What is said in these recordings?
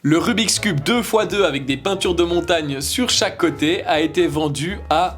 Le Rubik's Cube 2x2 avec des peintures de montagne sur chaque côté a été vendu à...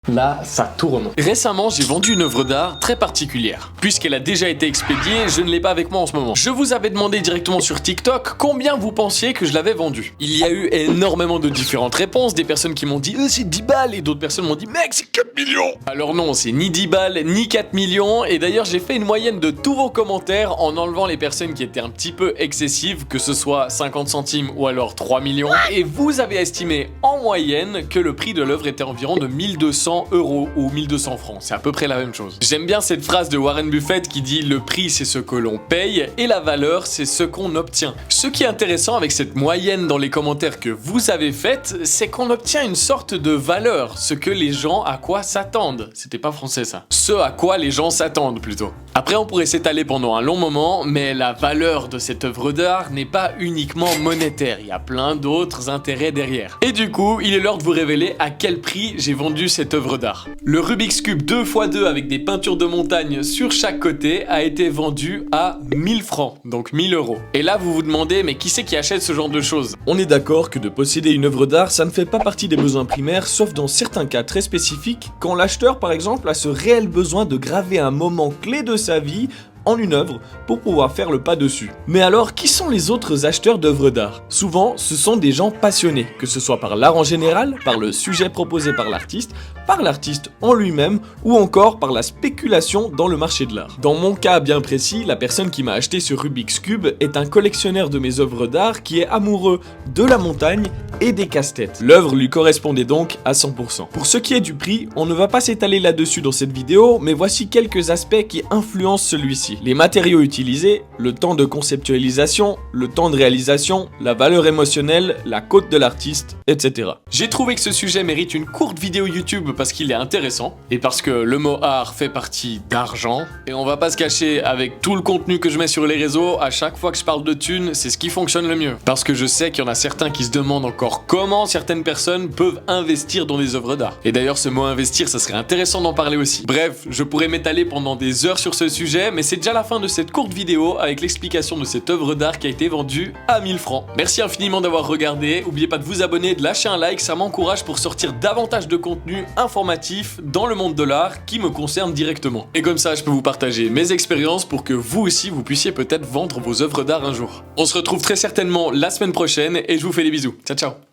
Là, ça tourne. Récemment, j'ai vendu une œuvre d'art très particulière. Puisqu'elle a déjà été expédiée, je ne l'ai pas avec moi en ce moment. Je vous avais demandé directement sur TikTok combien vous pensiez que je l'avais vendu. Il y a eu énormément de différentes réponses, des personnes qui m'ont dit c'est 10 balles et d'autres personnes m'ont dit mec c'est 4 millions. Alors non, c'est ni 10 balles ni 4 millions et d'ailleurs j'ai fait une moyenne de tous vos commentaires en enlevant les personnes qui étaient un petit peu excessives, que ce soit 50 centimes ou alors 3 millions. Et vous avez estimé en moyenne que le prix de l'œuvre était environ de 1200 € ou 1200 francs, c'est à peu près la même chose. J'aime bien cette phrase de Warren Buffett qui dit le prix c'est ce que l'on paye et la valeur c'est ce qu'on obtient. Ce qui est intéressant avec cette moyenne dans les commentaires que vous avez faites, c'est qu'on obtient une sorte de valeur, ce que les gens à quoi s'attendent. C'était pas français ça. Ce à quoi les gens s'attendent plutôt. Après on pourrait s'étaler pendant un long moment, mais la valeur de cette œuvre d'art n'est pas uniquement monétaire, il y a plein d'autres intérêts derrière. Et du coup, il est l'heure de vous révéler à quel prix j'ai vendu cette œuvre d'art. Le Rubik's Cube 2x2 avec des peintures de montagne sur chaque côté a été vendu à 1000 francs, donc 1000 €. Et là vous vous demandez mais qui c'est qui achète ce genre de choses? On est d'accord que de posséder une œuvre d'art, ça ne fait pas partie des besoins primaires, sauf dans certains cas très spécifiques, quand l'acheteur par exemple a ce réel besoin de graver un moment clé de sa vie en une œuvre pour pouvoir faire le pas dessus. Mais alors, qui sont les autres acheteurs d'œuvres d'art? Souvent, ce sont des gens passionnés, que ce soit par l'art en général, par le sujet proposé par l'artiste en lui-même, ou encore par la spéculation dans le marché de l'art. Dans mon cas bien précis, la personne qui m'a acheté ce Rubik's Cube est un collectionneur de mes œuvres d'art qui est amoureux de la montagne et des casse-têtes. L'œuvre lui correspondait donc à 100%. Pour ce qui est du prix, on ne va pas s'étaler là-dessus dans cette vidéo, mais voici quelques aspects qui influencent celui-ci. Les matériaux utilisés, le temps de conceptualisation, le temps de réalisation, la valeur émotionnelle, la cote de l'artiste, etc. J'ai trouvé que ce sujet mérite une courte vidéo YouTube parce qu'il est intéressant et parce que le mot art fait partie d'argent. Et on va pas se cacher, avec tout le contenu que je mets sur les réseaux, à chaque fois que je parle de thunes, c'est ce qui fonctionne le mieux. Parce que je sais qu'il y en a certains qui se demandent encore comment certaines personnes peuvent investir dans des œuvres d'art. Et d'ailleurs ce mot investir, ça serait intéressant d'en parler aussi. Bref, je pourrais m'étaler pendant des heures sur ce sujet, mais c'est déjà la fin de cette courte vidéo avec l'explication de cette œuvre d'art qui a été vendue à 1000 francs. Merci infiniment d'avoir regardé, n'oubliez pas de vous abonner, de lâcher un like, ça m'encourage pour sortir davantage de contenu informatif dans le monde de l'art qui me concerne directement. Et comme ça, je peux vous partager mes expériences pour que vous aussi, vous puissiez peut-être vendre vos œuvres d'art un jour. On se retrouve très certainement la semaine prochaine et je vous fais des bisous. Ciao ciao.